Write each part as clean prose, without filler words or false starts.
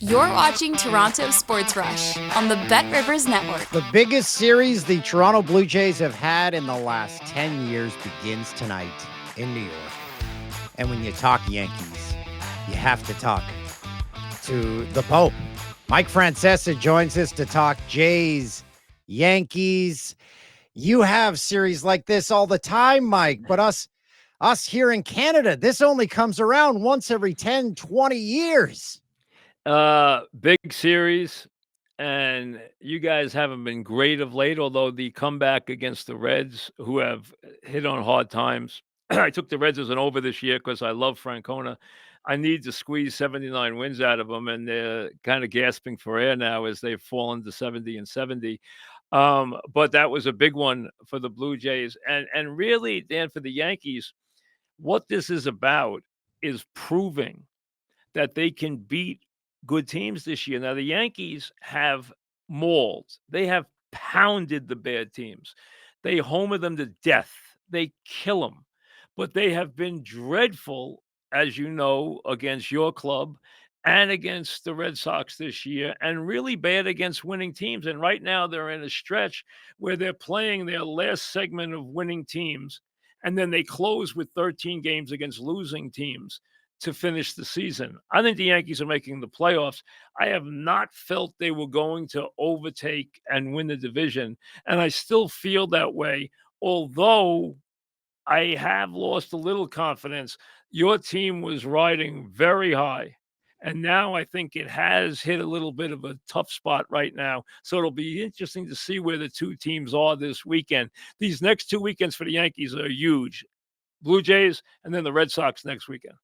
You're watching Toronto Sports Rush on the Bet Rivers Network. The biggest series the Toronto Blue Jays have had in the last 10 years begins tonight in New York. And when you talk Yankees, you have to talk to the Pope. Mike Francesa joins us to talk Jays, Yankees. You have series like this all the time, Mike, but us here in Canada, this only comes around once every 10, 20 years. Big series, and you guys haven't been great of late, although the comeback against the Reds, who have hit on hard times. I took the Reds as an over this year because I love Francona. I need to squeeze 79 wins out of them, and they're kind of gasping for air now as they've fallen to 70 and 70. But that was a big one for the Blue Jays. And really, Dan, for the Yankees, what this is about is proving that they can beat good teams this year. Now, the Yankees have mauled, they have pounded the bad teams, they homer them to death, they kill them, but they have been dreadful, as you know, against your club and against the Red Sox this year, and really bad against winning teams. And right now, they're in a stretch where they're playing their last segment of winning teams, and then they close with 13 games against losing teams to finish the season. I think the Yankees are making the playoffs. I have not felt they were going to overtake and win the division, and I still feel that way, although I have lost a little confidence. Your team was riding very high, and now I think it has hit a little bit of a tough spot right now. So it'll be interesting to see where the two teams are this weekend. These next 2 weekends for the Yankees are huge. Blue Jays and then the Red Sox next weekend.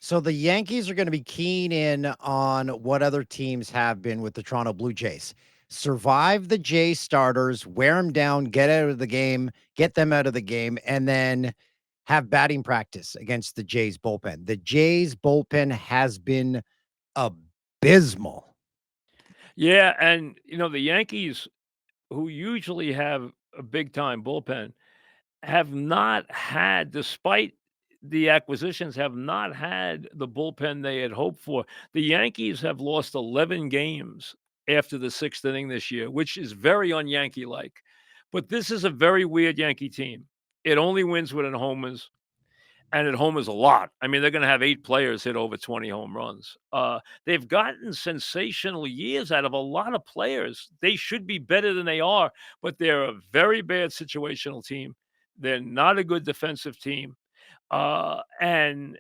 So the Yankees are going to be keen in on what other teams have been with the Toronto Blue Jays. Survive the Jays starters, wear them down, get out of the game, get them out of the game, and then have batting practice against the Jays bullpen. The Jays bullpen has been abysmal. Yeah, and the Yankees, who usually have a big time bullpen, have not had, despite the acquisitions, have not had the bullpen they had hoped for. The Yankees have lost 11 games after the sixth inning this year, which is very un-Yankee like. But this is a very weird Yankee team. It only wins with homers, and it homers a lot. I mean, they're going to have 8 players hit over 20 home runs. They've gotten sensational years out of a lot of players. They should be better than they are, but they're a very bad situational team. They're not a good defensive team. And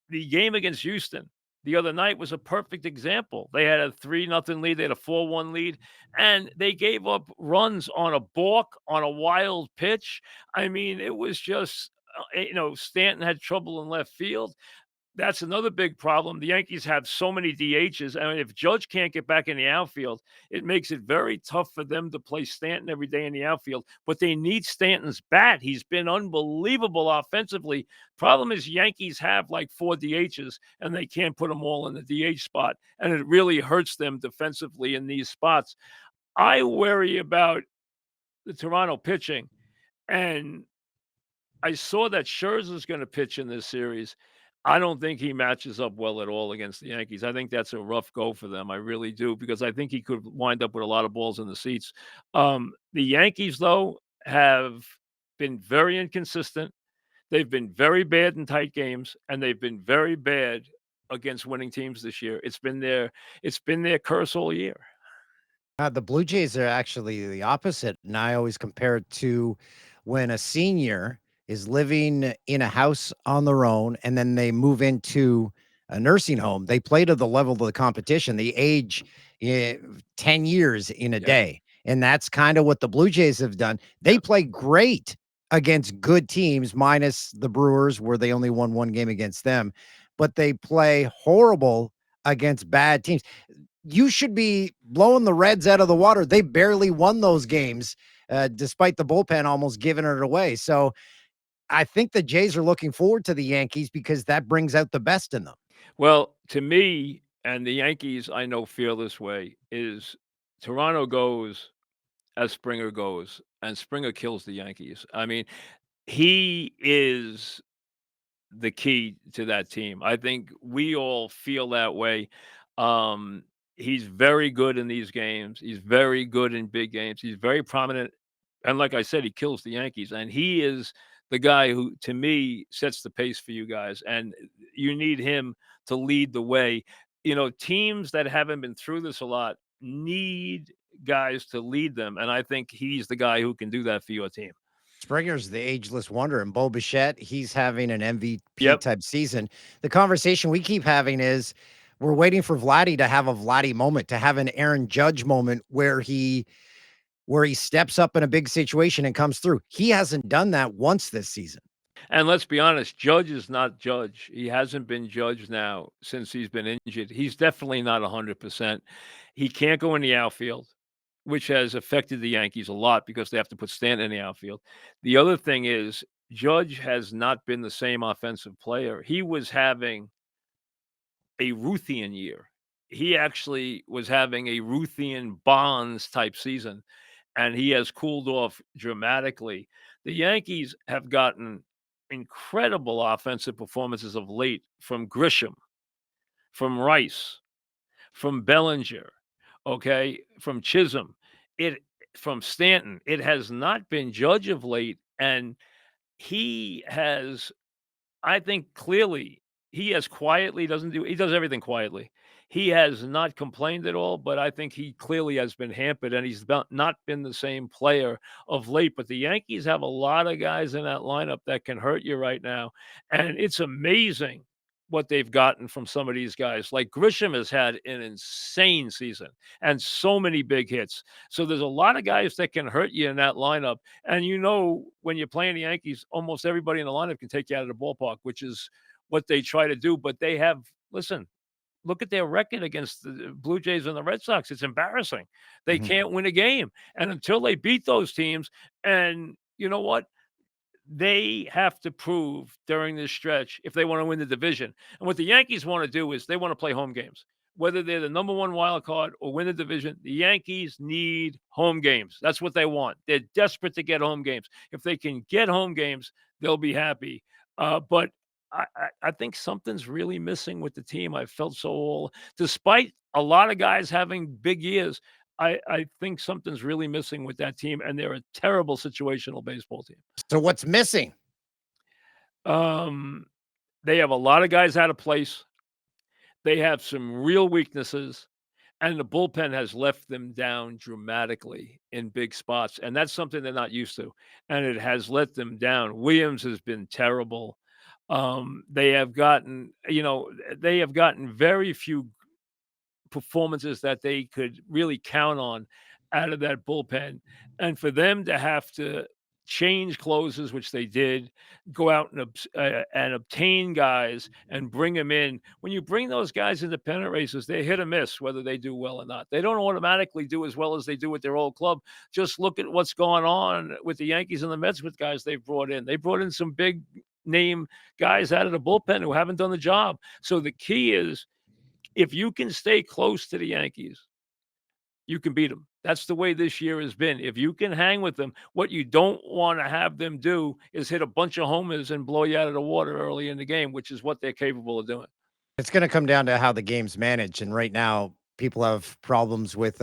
the game against Houston the other night was a perfect example. They had a 3-0 lead, they had a 4-1 lead, and they gave up runs on a balk, on a wild pitch. I mean, it was just, Stanton had trouble in left field. That's another big problem. The Yankees have so many DHs, and if Judge can't get back in the outfield, it makes it very tough for them to play Stanton every day in the outfield. But they need Stanton's bat. He's been unbelievable offensively. Problem is, Yankees have like 4 DHs, and they can't put them all in the DH spot, and it really hurts them defensively in these spots. I worry about the Toronto pitching, and I saw that Scherzer's going to pitch in this series. I don't think he matches up well at all against the Yankees. I think that's a rough go for them. I really do, because I think he could wind up with a lot of balls in the seats. The Yankees, though, have been very inconsistent. They've been very bad in tight games, and they've been very bad against winning teams this year. It's been their curse all year. The Blue Jays are actually the opposite, and I always compare it to when a senior is living in a house on their own, and then they move into a nursing home. They play to the level of the competition. They age 10 years in a Yeah. day, and that's kind of what the Blue Jays have done. They play great against good teams, minus the Brewers, where they only won 1 game against them, but they play horrible against bad teams. You should be blowing the Reds out of the water. They barely won those games, despite the bullpen almost giving it away. So I think the Jays are looking forward to the Yankees because that brings out the best in them. Well, to me, and the Yankees, I know feel this way, is Toronto goes as Springer goes, and Springer kills the Yankees. I mean, he is the key to that team. I think we all feel that way. Um, he's very good in these games. He's very good in big games. He's very prominent, and like I said, he kills the Yankees, and he is the guy who, to me, sets the pace for you guys, and you need him to lead the way. Teams that haven't been through this a lot need guys to lead them, and I think he's the guy who can do that for your team. Springer's the ageless wonder, and Bo Bichette, he's having an MVP Yep. type season. The conversation we keep having is we're waiting for Vladdy to have a Vladdy moment, to have an Aaron Judge moment where he steps up in a big situation and comes through. He hasn't done that once this season. And let's be honest, Judge is not Judge. He hasn't been Judge now since he's been injured. He's definitely not 100%. He can't go in the outfield, which has affected the Yankees a lot because they have to put Stanton in the outfield. The other thing is, Judge has not been the same offensive player. He was having a Ruthian year. He actually was having a Ruthian Bonds type season, and he has cooled off dramatically. The Yankees have gotten incredible offensive performances of late from Grisham, from Rice, from Bellinger, okay, from Chisholm, it from Stanton. It has not been Judge of late, and he has, I think, clearly he has quietly doesn't do he does everything quietly. He has not complained at all, but I think he clearly has been hampered, and he's not been the same player of late. But the Yankees have a lot of guys in that lineup that can hurt you right now, and it's amazing what they've gotten from some of these guys. Like Grisham has had an insane season and so many big hits. So there's a lot of guys that can hurt you in that lineup. And when you're playing the Yankees, almost everybody in the lineup can take you out of the ballpark, which is what they try to do. But listen, look at their record against the Blue Jays and the Red Sox. It's embarrassing. They Mhm. can't win a game. And until they beat those teams, and you know what? They have to prove during this stretch if they want to win the division. And what the Yankees want to do is they want to play home games. Whether they're the number one wild card or win the division, the Yankees need home games. That's what they want. They're desperate to get home games. If they can get home games, they'll be happy. But I think something's really missing with the team. I felt despite a lot of guys having big years, I think something's really missing with that team, and they're a terrible situational baseball team. So what's missing? Um, they have a lot of guys out of place. They have some real weaknesses, and the bullpen has left them down dramatically in big spots, and that's something they're not used to, and it has let them down. Williams has been terrible. They have gotten, they have gotten very few performances that they could really count on out of that bullpen. And for them to have to change closes, which they did, go out and obtain guys and bring them in. When you bring those guys into pennant races, they hit or miss whether they do well or not. They don't automatically do as well as they do with their old club. Just look at what's going on with the Yankees and the Mets with guys they've brought in. They brought in some big name guys out of the bullpen who haven't done the job. So the key is if you can stay close to the Yankees, you can beat them. That's the way this year has been. If you can hang with them, what you don't want to have them do is hit a bunch of homers and blow you out of the water early in the game, which is what they're capable of doing. It's gonna come down to how the game's managed, and right now, people have problems with,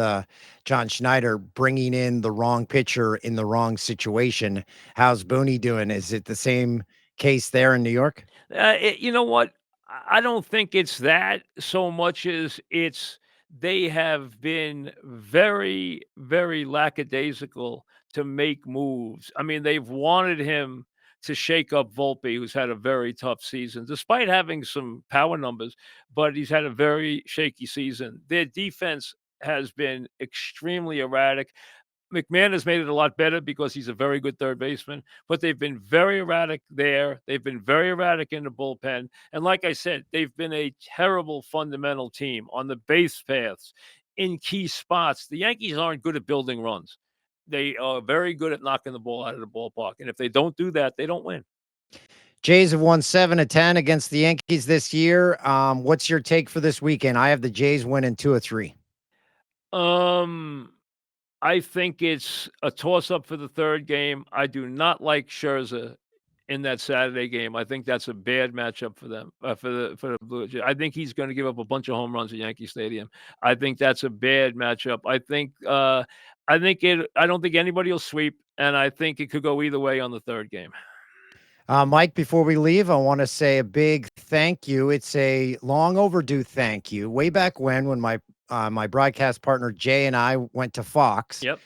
John Schneider bringing in the wrong pitcher in the wrong situation. How's Booney doing? Is it the same case there in New York? You know what? I don't think it's that so much as they have been very, very lackadaisical to make moves. I mean, they've wanted him to shake up Volpe, who's had a very tough season, despite having some power numbers, but he's had a very shaky season. Their defense has been extremely erratic. McMahon has made it a lot better because he's a very good third baseman, but they've been very erratic there. They've been very erratic in the bullpen. And like I said, they've been a terrible fundamental team on the base paths in key spots. The Yankees aren't good at building runs. They are very good at knocking the ball out of the ballpark. And if they don't do that, they don't win. Jays have won 7 of 10 against the Yankees this year. What's your take for this weekend? I have the Jays winning 2 of 3. Um, I think it's a toss up for the third game. I do not like Scherzer in that Saturday game. I think that's a bad matchup for them, for the Blue Jays. I think he's gonna give up a bunch of home runs at Yankee Stadium. I think that's a bad matchup. I don't think anybody will sweep, and I think it could go either way on the 3rd game. Mike, before we leave, I want to say a big thank you. It's a long overdue thank you. Way back when my broadcast partner Jay and I went to Fox, Yep.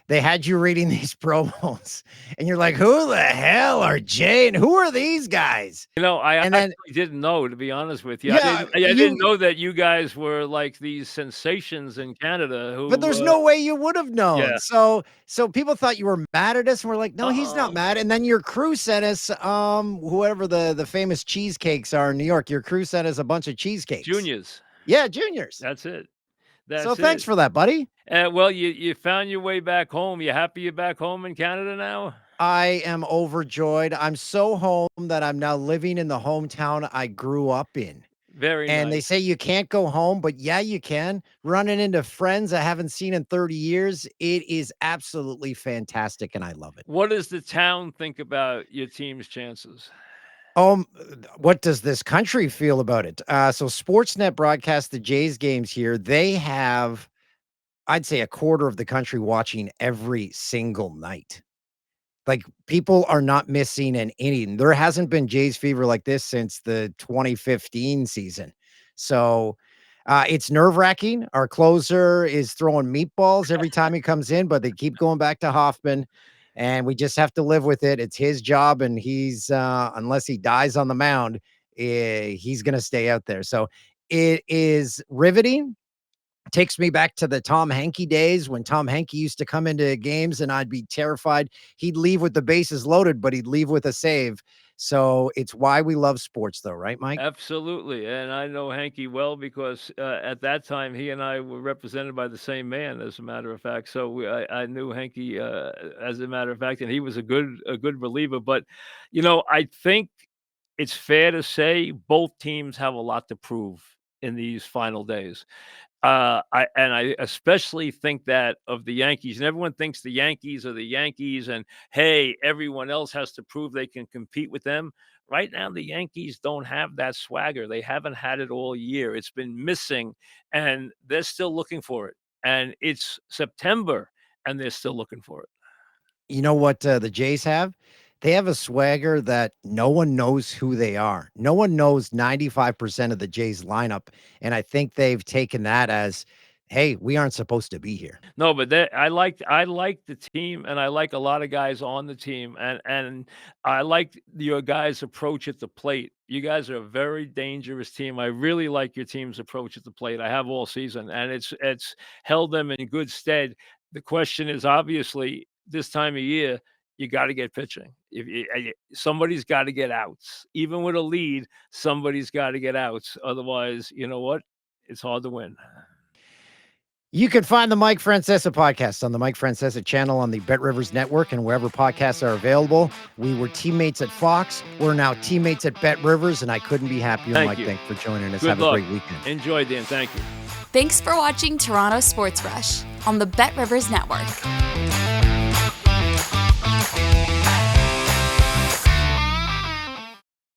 they had you reading these promos, and you're like, "Who the hell are Jay and who are these guys?" I And then, actually didn't know, to be honest with you. yeah, I didn't know that you guys were like these sensations in Canada but who, there's no way you would have known. yeah. So people thought you were mad at us, and we're like, "No, he's not Uh-uh. mad." And then your crew sent us, whoever the famous cheesecakes are in New York. Your crew sent us a bunch of cheesecakes. Juniors. Yeah, juniors. That's it. So That's thanks it. for that, buddy. Well, you found your way back home. You happy you're back home in Canada now? I am overjoyed. I'm so home that I'm now living in the hometown I grew up in. Very And they nice. say you can't go home, but yeah, you can. Running into friends I haven't seen in 30 years. It is absolutely fantastic, and I love it. What does the town think about your team's chances? What does this country feel about it? So Sportsnet broadcasts the Jays games here. They have, I'd say, a quarter of the country watching every single night. Like, people are not missing an inning. There hasn't been Jays fever like this since the 2015 season. So, it's nerve-wracking. Our closer is throwing meatballs every time he comes in, but they keep going back to Hoffman, and we just have to live with it. It's his job, and he's, unless he dies on the mound, he's gonna stay out there. So, it is riveting. Takes me back to the Tom Hankey days when Tom Hankey used to come into games and I'd be terrified. He'd leave with the bases loaded, but he'd leave with a save. So it's why we love sports, though, right, Mike? Absolutely, and I know Hanky well because, at that time, he and I were represented by the same man, as a matter of fact, so I knew Hanky, as a matter of fact, and he was a good reliever, but, I think it's fair to say both teams have a lot to prove in these final days. I especially think that of the Yankees, and everyone thinks the Yankees are the Yankees, and hey, everyone else has to prove they can compete with them. Right now, the Yankees don't have that swagger. They haven't had it all year. It's been missing, and they're still looking for it. And it's September, and they're still looking for it. You know what the Jays have? They have a swagger that no one knows who they are. No one knows 95% of the Jays lineup. And I think they've taken that as, hey, we aren't supposed to be here. No, but I like the team, and I like a lot of guys on the team, and I like your guys' approach at the plate. You guys are a very dangerous team. I really like your team's approach at the plate. I have all season, and it's held them in good stead. The question is obviously this time of year, you got to get pitching. If somebody's got to get outs, even with a lead, somebody's got to get outs. Otherwise, you know what? It's hard to win. You can find the Mike Francesa podcast on the Mike Francesa channel on the Bet Rivers Network and wherever podcasts are available. We were teammates at Fox. We're now teammates at Bet Rivers, and I couldn't be happier. Thank Mike, you. thanks for joining us. Good Have luck. a great weekend. Enjoy, Dan. Thank you. Thanks for watching Toronto Sports Rush on the Bet Rivers Network.